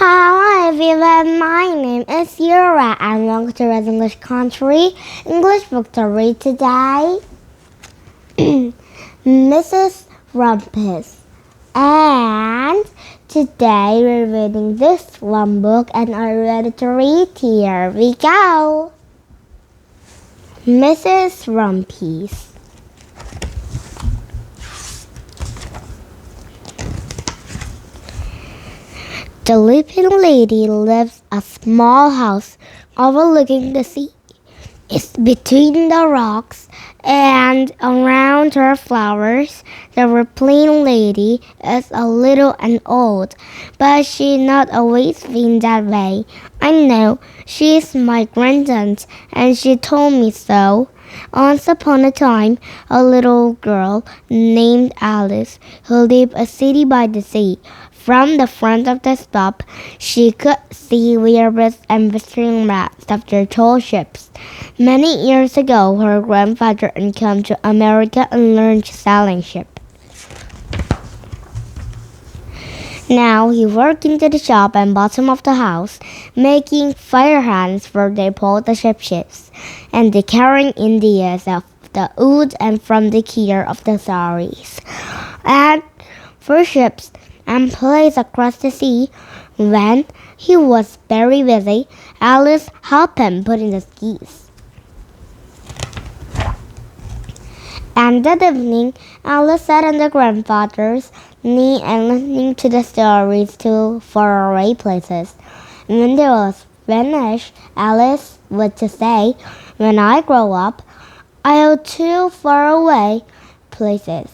Hi everyone, my name is Yura and welcome to Red English Country. English book to read today. Mrs. Rumpus. And today we're reading this one book and are ready to read. Here we go. Mrs. Rumpus. The Leaping Lady lives a small house overlooking the sea. It's between the rocks, and around her flowers. The Leaping Lady is a little and old, but she's not always been that way. I know, she's my grandaunt, and she told me so. Once upon a time, a little girl named Alice who lived a city by the sea. From the front of the stop, she could see railroads and western maps of their tall ships. Many years ago, her grandfather came to America and learned sailing ship. Now he worked into the shop and bottom of the house, making fire hands where they pulled the ships, and the carrying Indians of the wood and from the care of the saris, and for ships and place across the sea. When he was very busy, Alice helped him put in the skis. And that evening, Alice sat on the grandfather's knee and listening to the stories to faraway places. And when they was finished, Alice would to say, "When I grow up, I'll to faraway places.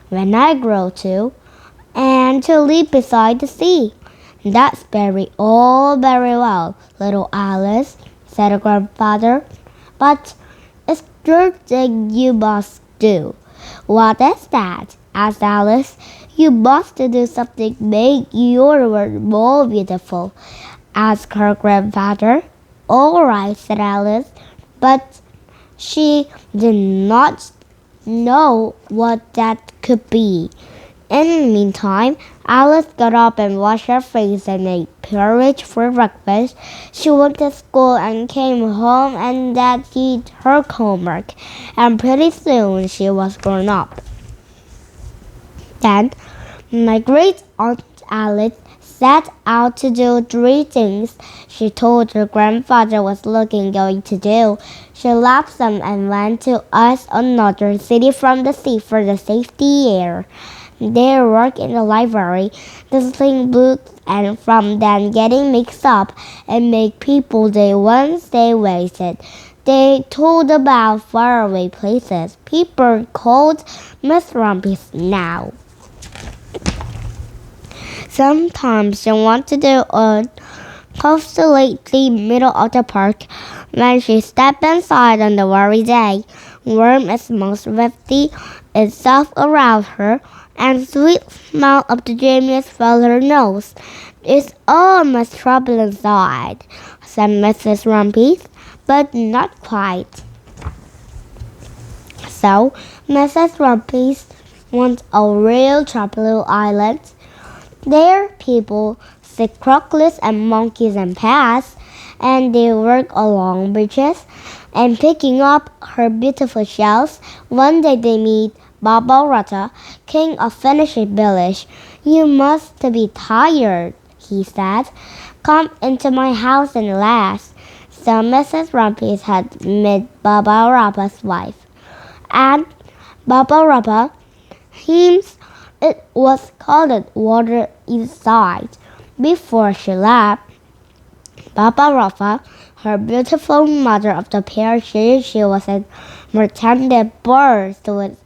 When I grow to, and to live beside the sea." "That's all very well, little Alice," said the grandfather. "But it's your thing you must do." "What is that?" asked Alice. "You must do something make your world more beautiful," asked her grandfather. "All right," said Alice, but she did not know what that could be. In the meantime, Alice got up and washed her face and ate porridge for breakfast. She went to school and came home and did her homework, and pretty soon she was grown up. Then, my great aunt Alice set out to do 3 things she told her grandfather was going to do. She left them and went to us another city from the sea for the safety air. They worked in the library, distilling books, and from then getting mixed up and make people they once they wasted. They told about faraway places. People called Miss Rumphius now. Sometimes they want to do a lately middle of the park when she stepped inside on the very day. Warm as most wafty itself around her, and sweet smell of the genius filled her nose. "It's almost trouble inside," said Mrs. Rumphius, "but not quite." So Mrs. Rumphius wants a real tropical island. There people see crocodiles and monkeys and bats, and they work along beaches and picking up her beautiful shells. One day they meet Baba Rata, king of Finnish village. "You must be tired," he said. "Come into my house and rest." So Mrs. Rumphius had met Baba Rata's wife, and Baba Rata, it was cold water inside. Before she left, Baba Rata, her beautiful mother of the pair, she was a merchant bird, so it's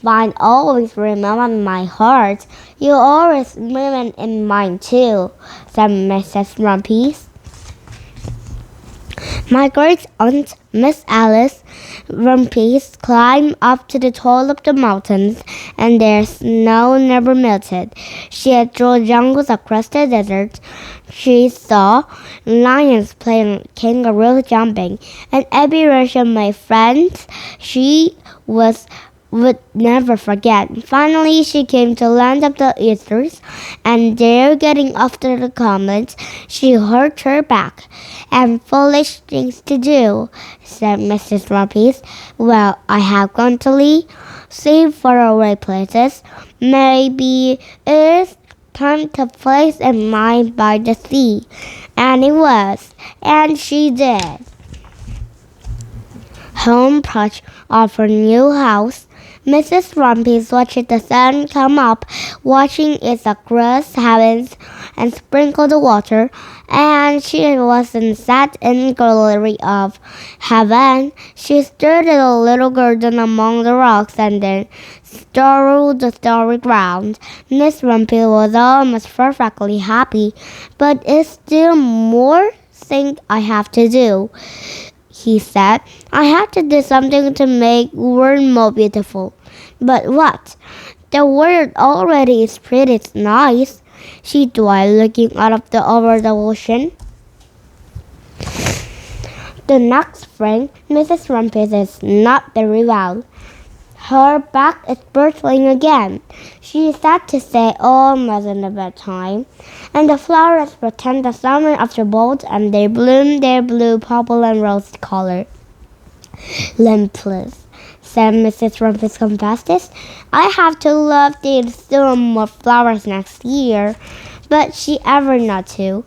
fine. Always remember my heart. You always remain in mine too, said Mrs. Rumphius. My great aunt, Miss Alice Rumphius, climbed up to the top of the mountains, and their snow never melted. She had drove jungles across the desert. She saw lions playing, kangaroos jumping, and everywhere she made friends, she was would never forget. Finally, she came to land of the Easters, and there, getting after the comets, she hurt her back. And foolish things to do, said Mrs. Rumphius. Well, I have gone to see faraway places. Maybe it's time to place a mind by the sea. And it was, and she did. Home perched off her new house, Mrs. Rumphius watched the sun come up, watching it across heavens and sprinkle the water, and she wasn't sat in the gallery of heaven. She stood in a little garden among the rocks and then strewed the starry ground. Miss Rumphius was almost perfectly happy, but it's still more thing I have to do, he said. I have to do something to make the world more beautiful. But what? The world already is pretty nice, she dwelled, looking out of over the ocean. The next spring, Mrs. Rumphius is not very well. Her back is burning again. She is sad to say almost in the bedtime, and the flowers pretend the summer after both, and they bloom their blue, purple, and rose color. Limpless, said Mrs. Rumphius confessed. I have to love these still more flowers next year, but she ever not to.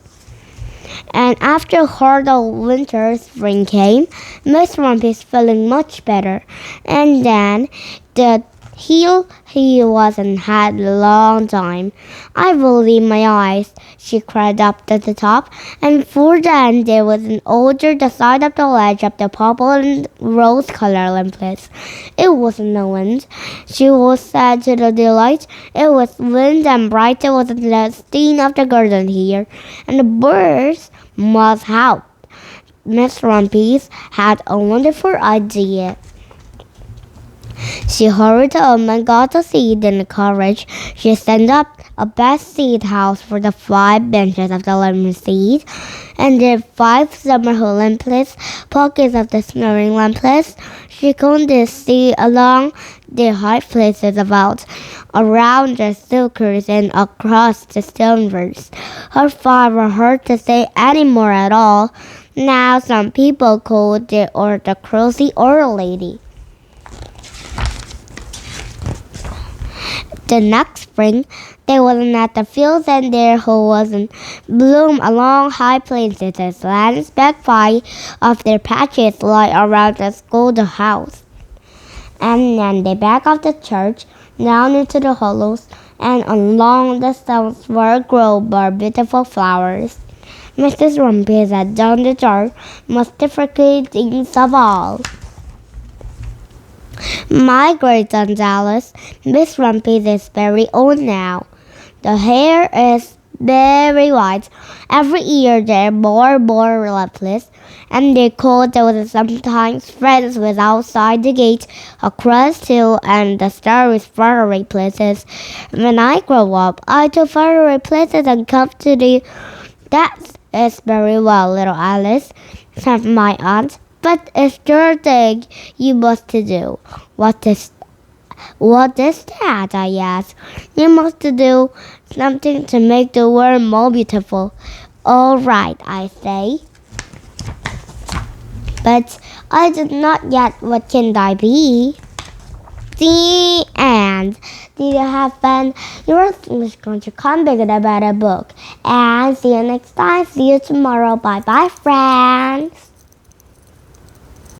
And after hard winter, spring came, Miss Rumphius feeling much better, and then the heel he wasn't had a long time. I believe my eyes, she cried up to the top, and for then there was an older the side of the ledge of the purple and rose color lamps. It wasn't no wind, she was sad to the delight. It was wind and bright. It was the stain of the garden here, and the birds must out. Miss Rumphius had a wonderful idea. She hurried home and got a seat in the carriage. She set up a best seat house for the 5 benches of the lemon seed, and the 5 summer lamps, pockets of the snoring lamps. She could see along the high places about, around the silkers and across the stoneworks. Her father heard to say any more at all. Now some people called it or the crazy old lady. The next spring, they wasn't at the fields, and there who wasn't bloom along high places as lands back by of their patches lie around the schoolhouse, and then the back of the church, down into the hollows, and along the stones were grown more beautiful flowers. Mrs. Rumphius had done the jar most difficult things of all. My great aunt Alice, Miss Rumphius is very old now. The hair is very white. Every year they're more relentless, and they call those sometimes friends with outside the gate, across hill, and the stars faraway places. When I grow up, I do faraway places and come to the. That is very well, little Alice, said my aunt. But it's your thing you must do. What is that? I asked. You must do something to make the world more beautiful. All right, I say. But I did not yet. What can I be? The end. Did you have fun? You're going to come big about a book. And see you next time. See you tomorrow. Bye bye, friends.